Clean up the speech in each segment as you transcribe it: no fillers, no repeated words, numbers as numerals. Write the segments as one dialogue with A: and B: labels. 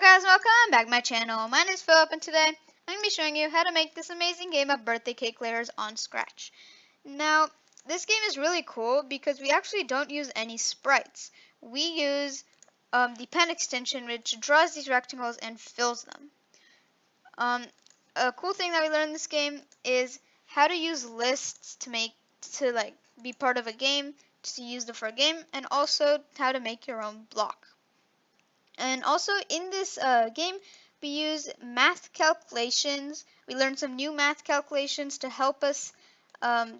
A: guys, welcome back to my channel. My name is Philip and today I'm going to be showing you how to make this amazing game of birthday cake layers on Scratch. Now, this game is really cool because we actually don't use any sprites. We use the pen extension which draws these rectangles and fills them. A cool thing that we learned in this game is how to use lists to be part of a game, to use them for a game, and also how to make your own block. And also in this game, we use math calculations. We learned some new math calculations to help us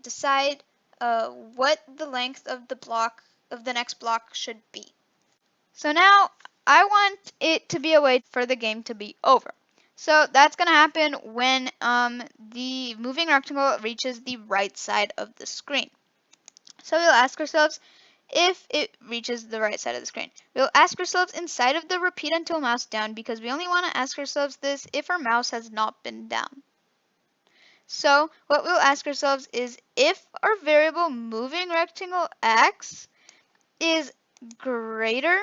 A: decide what the length of the next block should be. So now I want it to be a way for the game to be over. So that's going to happen when the moving rectangle reaches the right side of the screen. So we'll ask ourselves, if it reaches the right side of the screen. We'll ask ourselves inside of the repeat until mouse down because we only want to ask ourselves this if our mouse has not been down. So what we'll ask ourselves is if our variable moving rectangle x is greater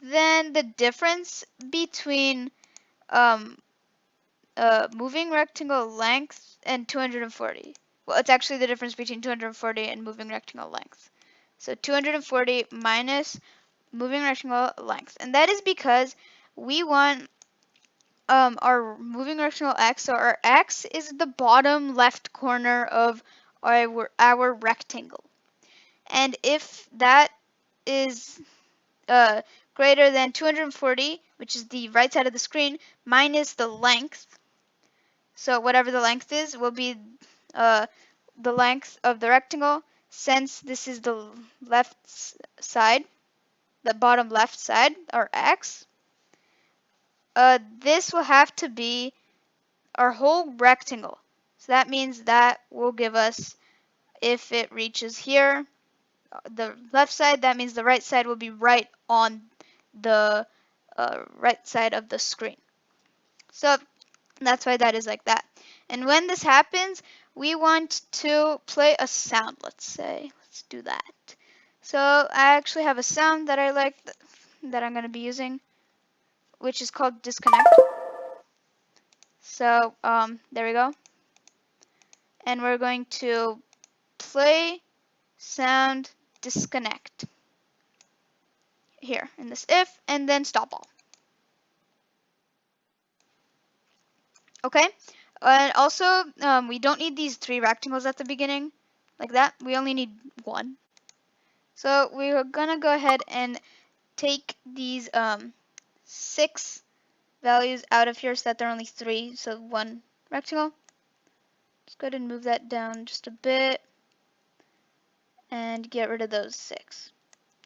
A: than the difference between moving rectangle length and 240. Well, it's actually the difference between 240 and moving rectangle length. So 240 minus moving rectangle length. And that is because we want our moving rectangle x, so our x is the bottom left corner of our rectangle. And if that is greater than 240, which is the right side of the screen, minus the length, so whatever the length is will be the length of the rectangle, since this is the left side, the bottom left side, or x, this will have to be our whole rectangle. So that means that will give us, if it reaches here, the left side, that means the right side will be right on the right side of the screen. So that's why that is like that. And when this happens, we want to play a sound, let's say. Let's do that. So I actually have a sound that I like that I'm going to be using, which is called disconnect. So there we go. And we're going to play sound disconnect here in this if, and then stop all. Okay, and also we don't need these 3 rectangles at the beginning like that. We only need 1. So we're gonna go ahead and take these 6 values out of here so that there are only 3, so 1 rectangle. Let's go ahead and move that down just a bit and get rid of those 6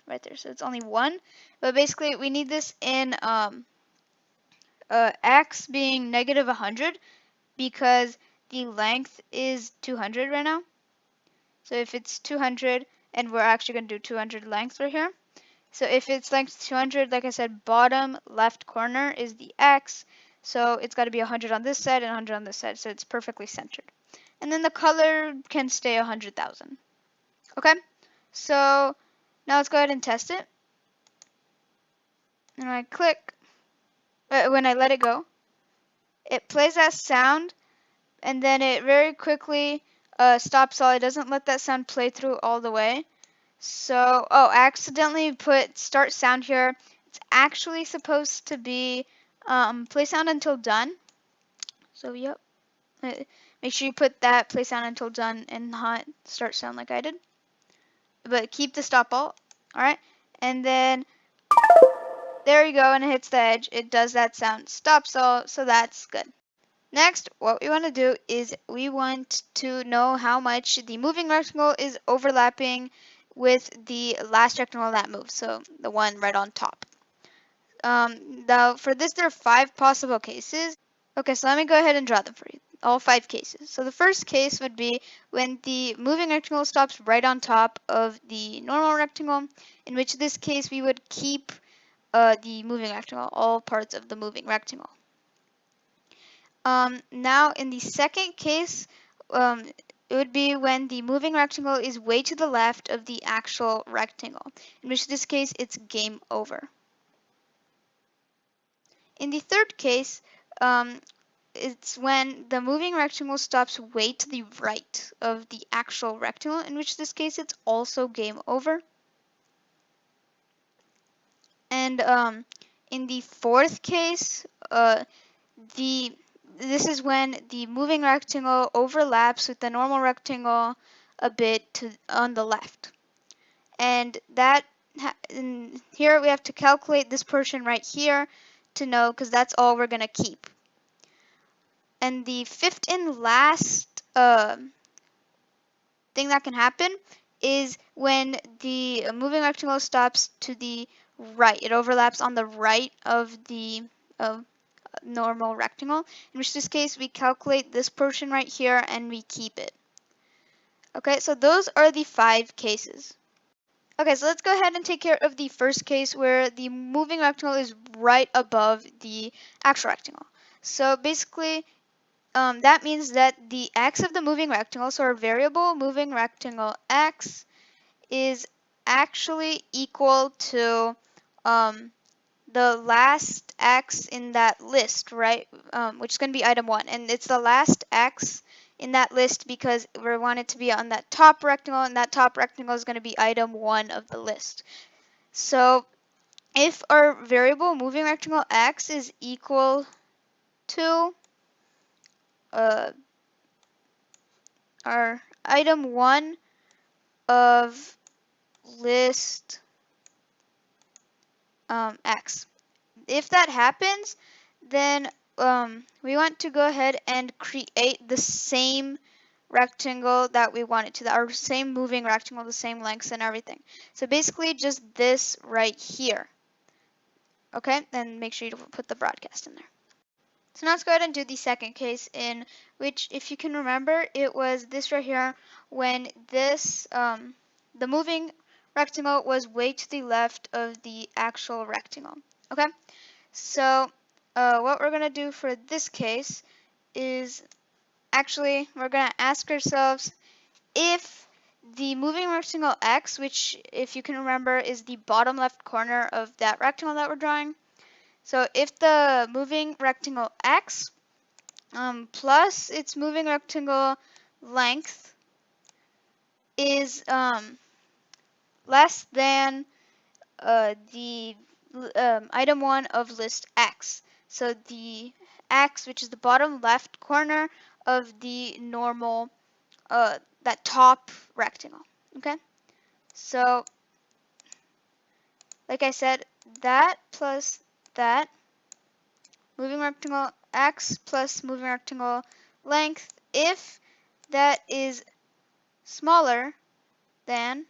A: right there. So it's only 1, but basically we need this in x being negative 100 because the length is 200 right now. So if it's 200, and we're actually going to do 200 length right here. So if it's length 200, like I said, bottom left corner is the x. So it's got to be 100 on this side and 100 on this side. So it's perfectly centered. And then the color can stay 100,000. Okay, so now let's go ahead and test it. And I click, when I let it go, it plays that sound, and then it very quickly stops all. It doesn't let that sound play through all the way. So, I accidentally put start sound here. It's actually supposed to be play sound until done. So, yep. Make sure you put that play sound until done and not start sound like I did. But keep the stop all. Alright. And then there you go, and it hits the edge. It does that sound. Stops all, so that's good. Next, what we want to do is we want to know how much the moving rectangle is overlapping with the last rectangle that moves, so the one right on top. Now, for this, there are 5 possible cases. Okay, so let me go ahead and draw them for you, all 5 cases. So the first case would be when the moving rectangle stops right on top of the normal rectangle, in which this case we would keep the moving rectangle, all parts of the moving rectangle. Now, in the second case, it would be when the moving rectangle is way to the left of the actual rectangle, in which this case it's game over. In the third case, it's when the moving rectangle stops way to the right of the actual rectangle, in which this case it's also game over. And in the fourth case, this is when the moving rectangle overlaps with the normal rectangle a bit on the left. And here we have to calculate this portion right here to know, because that's all we're going to keep. And the fifth and last thing that can happen is when the moving rectangle stops to the right. It overlaps on the right of the normal rectangle, in which this case we calculate this portion right here and we keep it. Okay, so those are the 5 cases. Okay, so let's go ahead and take care of the first case where the moving rectangle is right above the actual rectangle. So basically, that means that the x of the moving rectangle, so our variable moving rectangle x, is actually equal to the last x in that list, right? Which is going to be item 1. And it's the last x in that list because we want it to be on that top rectangle, and that top rectangle is going to be item 1 of the list. So if our variable moving rectangle x is equal to our item 1 of list x. If that happens, then we want to go ahead and create the same rectangle that we wanted to, our same moving rectangle, the same lengths and everything. So basically just this right here. Okay, and make sure you put the broadcast in there. So now let's go ahead and do the second case, in which, if you can remember, it was this right here when this, the moving rectangle was way to the left of the actual rectangle. Okay, so what we're going to do for this case is actually we're going to ask ourselves if the moving rectangle x, which if you can remember is the bottom left corner of that rectangle that we're drawing, so if the moving rectangle x plus its moving rectangle length is less than the item 1 of list x. So the x, which is the bottom left corner of the normal, that top rectangle. Okay, so like I said, that plus that, moving rectangle x plus moving rectangle length, if that is smaller than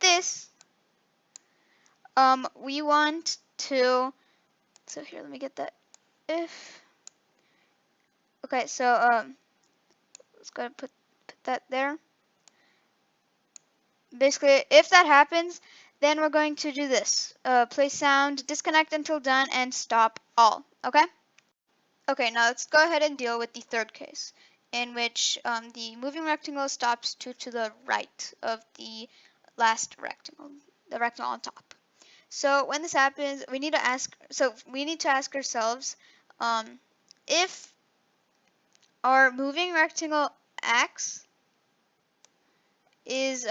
A: this, we want to, so here, let me get that if. Okay, so let's go ahead and put that there. Basically, if that happens, then we're going to do this. Play sound, disconnect until done, and stop all. Okay? Okay, now let's go ahead and deal with the third case, in which the moving rectangle stops to the right of the last rectangle, the rectangle on top. So when this happens, we need to ask ourselves if our moving rectangle x is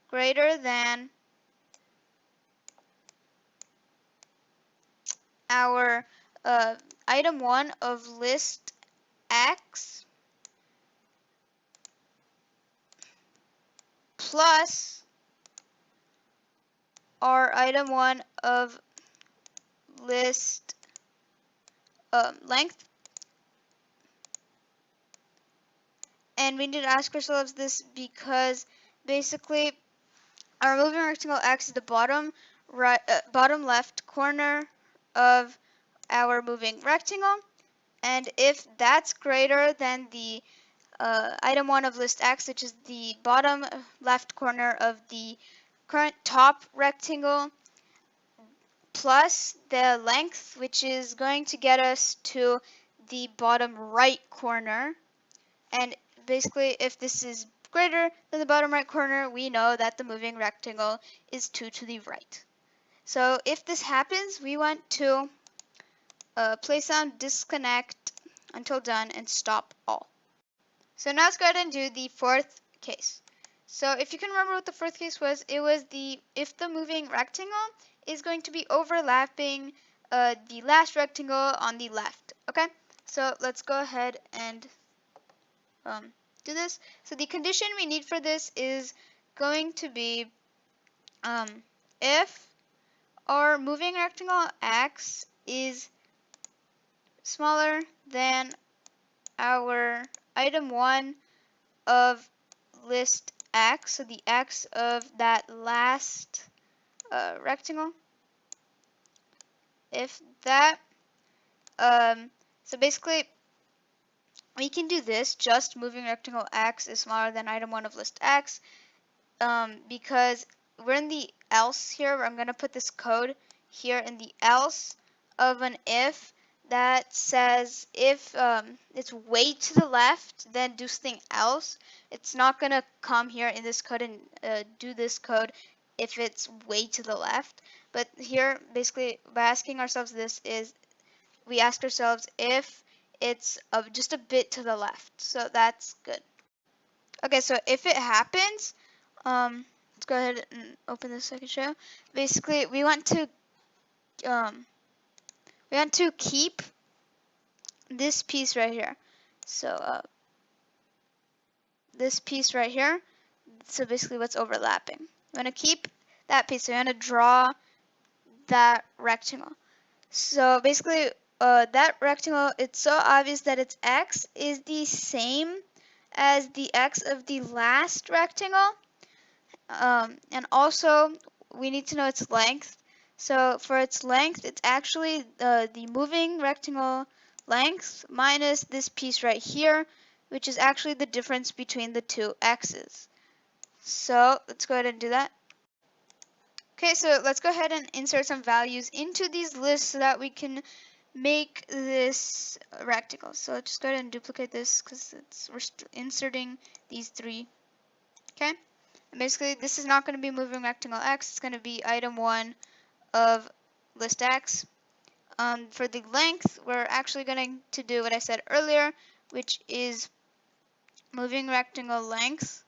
A: greater than our item 1 of list x plus our item 1 of list length. And we need to ask ourselves this because basically our moving rectangle x is the bottom left corner of our moving rectangle, and if that's greater than the item 1 of list x, which is the bottom left corner of the current top rectangle, plus the length, which is going to get us to the bottom right corner, and basically if this is greater than the bottom right corner, we know that the moving rectangle is 2 to the right. So if this happens, we want to play sound, disconnect until done, and stop all. So now let's go ahead and do the fourth case. So if you can remember what the fourth case was, it was if the moving rectangle is going to be overlapping the last rectangle on the left. Okay, so let's go ahead and do this. So the condition we need for this is going to be if our moving rectangle x is smaller than our item 1 of list x, so the x of that last rectangle, if that, so basically we can do this, just moving rectangle x is smaller than item 1 of list x, because we're in the else here, where I'm going to put this code here in the else of an if that says if it's way to the left, then do something else. It's not going to come here in this code and do this code if it's way to the left. But here, basically, by asking ourselves this is, we ask ourselves if it's just a bit to the left. So that's good. Okay, so if it happens, let's go ahead and open this so I can show. Basically, we want to keep this piece right here. So this piece right here. So basically, what's overlapping? We want to keep that piece. So we want to draw that rectangle. So basically, that rectangle, it's so obvious that its x is the same as the x of the last rectangle. And also, we need to know its length. So for its length, it's actually the moving rectangle length minus this piece right here, which is actually the difference between the two x's. So let's go ahead and do that. Okay, so let's go ahead and insert some values into these lists so that we can make this rectangle. So let's just go ahead and duplicate this because we're inserting these three. Okay, and basically this is not going to be moving rectangle x. It's going to be item 1 of list x. For the length, we're actually going to do what I said earlier, which is moving rectangle length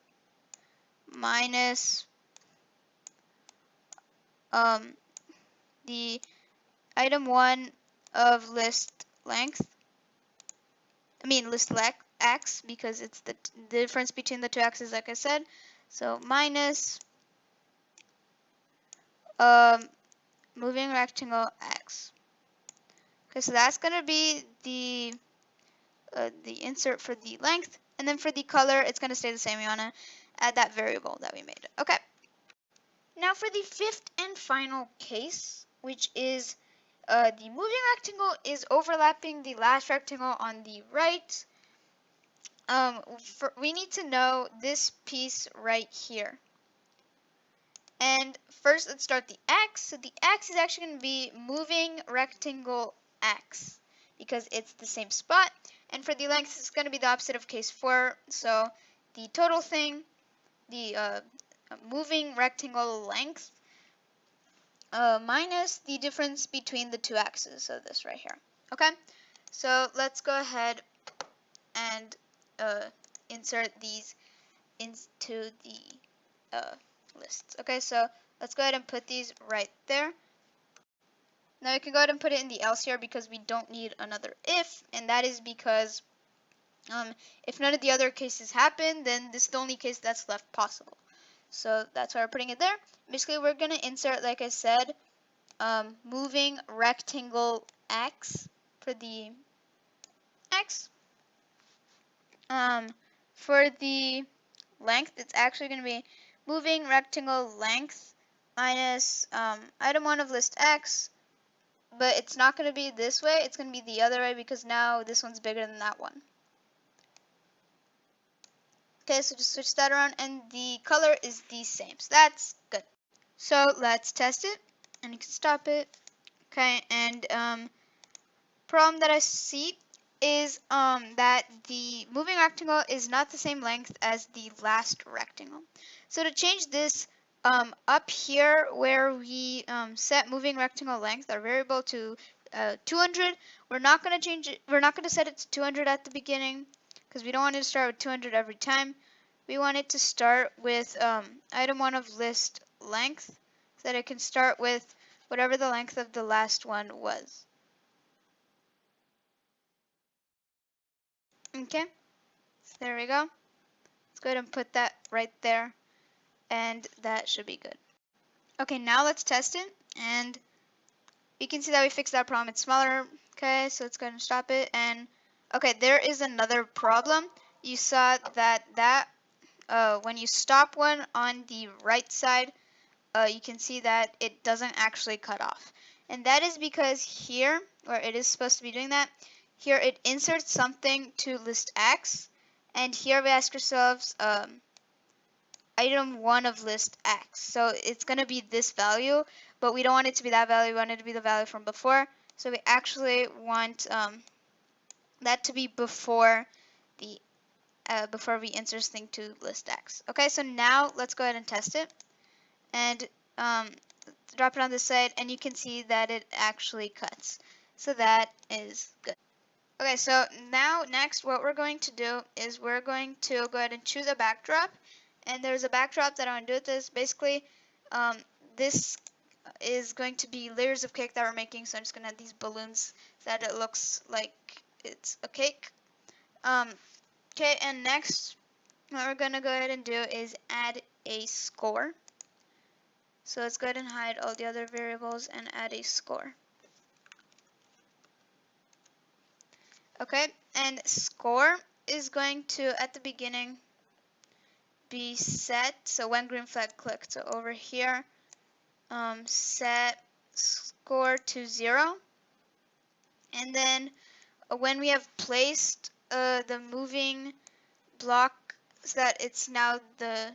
A: minus the item 1 of list length. I mean list x, because it's the difference between the two x's, like I said. So minus moving rectangle x. Okay, so that's going to be the insert for the length, and then for the color, it's going to stay the same. We want to add that variable that we made. Okay. Now for the fifth and final case, which is the moving rectangle is overlapping the last rectangle on the right. We need to know this piece right here. And first, let's start the x. So the x is actually going to be moving rectangle x because it's the same spot. And for the length, it's going to be the opposite of case 4. So the total thing, the moving rectangle length minus the difference between the two x's. So this right here. Okay. So let's go ahead and insert these into the lists. Okay, so let's go ahead and put these right there. Now we can go ahead and put it in the else here because we don't need another if, and that is because if none of the other cases happen, then this is the only case that's left possible. So that's why we're putting it there. Basically, we're going to insert, like I said, moving rectangle x for the x. For the length, it's actually going to be moving rectangle length minus item 1 of list x, but it's not going to be this way, it's going to be the other way because now this one's bigger than that one. Okay, so just switch that around, and the color is the same, so that's good. So let's test it, and you can stop it. Okay, and problem that I see is that the moving rectangle is not the same length as the last rectangle. So to change this, up here where we set moving rectangle length, our variable to 200, we're not going to change it. We're not going to set it to 200 at the beginning because we don't want it to start with 200 every time. We want it to start with item 1 of list length so that it can start with whatever the length of the last one was. Okay, so there we go. Let's go ahead and put that right there, and that should be good. Okay, now let's test it, and we can see that we fixed that problem. It's smaller. Okay, so let's go ahead and stop it, and okay, there is another problem. You saw that when you stop one on the right side, you can see that it doesn't actually cut off. And that is because here, where it is supposed to be doing that, here it inserts something to list X, and here we ask ourselves item 1 of list X. So it's going to be this value, but we don't want it to be that value. We want it to be the value from before. So we actually want that to be before the before we insert this thing to list X. Okay, so now let's go ahead and test it. And drop it on this side, and you can see that it actually cuts. So that is good. Okay, so now next what we're going to do is we're going to go ahead and choose a backdrop. And there's a backdrop that I want to do with this. Basically, this is going to be layers of cake that we're making. So I'm just going to add these balloons so that it looks like it's a cake. Okay, and next what we're going to go ahead and do is add a score. So let's go ahead and hide all the other variables and add a score. Okay, and score is going to, at the beginning, be set. So when green flag clicked, so over here, set score to 0. And then when we have placed the moving block so that it's now the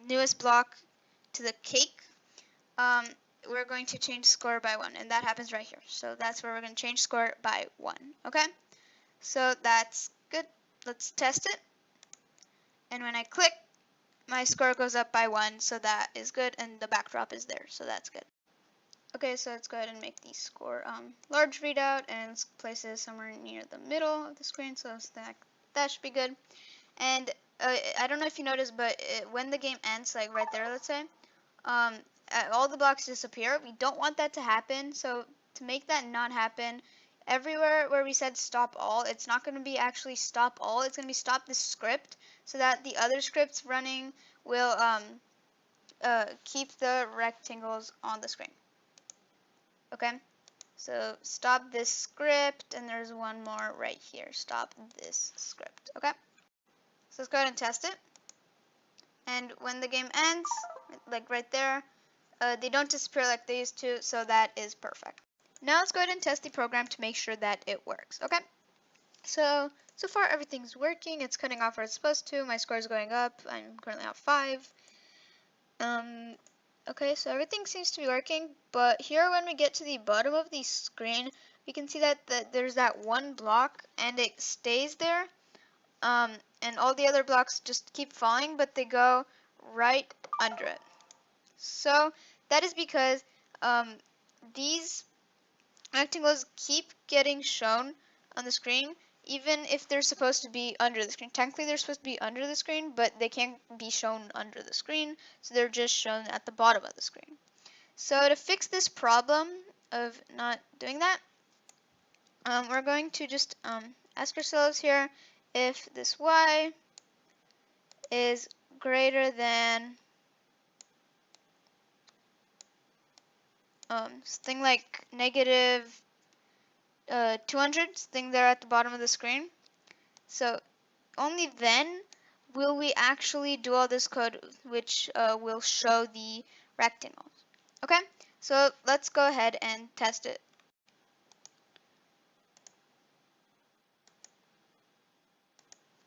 A: newest block to the cake, we're going to change score by 1, and that happens right here. So that's where we're going to change score by 1. Okay, so that's good. Let's test it. And when I click, my score goes up by 1, so that is good, and the backdrop is there, so that's good. Okay, so let's go ahead and make the score large readout, and let's place it somewhere near the middle of the screen, so that should be good. And I don't know if you noticed, but when the game ends, like right there, let's say, all the blocks disappear. We don't want that to happen, so to make that not happen, everywhere where we said stop all, it's not going to be actually stop all, it's going to be stop this script, so that the other scripts running will keep the rectangles on the screen. Okay, so stop this script, and there's one more right here, stop this script. Okay, so let's go ahead and test it. And when the game ends, like right there, they don't disappear like they used to, so that is perfect. Now let's go ahead and test the program to make sure that it works. Okay, so far everything's working. It's cutting off where it's supposed to. My score is going up. I'm currently at 5. Okay, so everything seems to be working, but here when we get to the bottom of the screen, we can see that there's that one block, and it stays there, and all the other blocks just keep falling, but they go right under it. So that is because these rectangles keep getting shown on the screen, even if they're supposed to be under the screen. Technically, they're supposed to be under the screen, but they can't be shown under the screen, so they're just shown at the bottom of the screen. So to fix this problem of not doing that, we're going to just ask ourselves here if this y is greater than something like negative 200, something there at the bottom of the screen. So only then will we actually do all this code, which will show the rectangles. Okay, so let's go ahead and test it.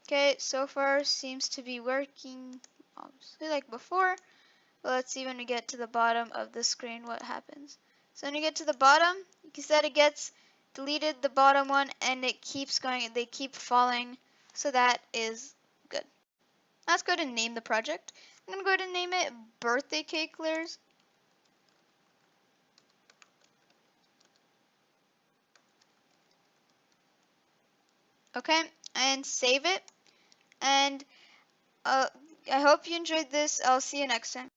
A: Okay, so far seems to be working obviously like before. But let's see when we get to the bottom of the screen what happens. So when you get to the bottom, you can see that it gets deleted the bottom one and it keeps going, they keep falling, so that is good. Let's go ahead and name the project. I'm gonna go ahead and name it Birthday Cake Layers. Okay, and save it. And I hope you enjoyed this. I'll see you next time.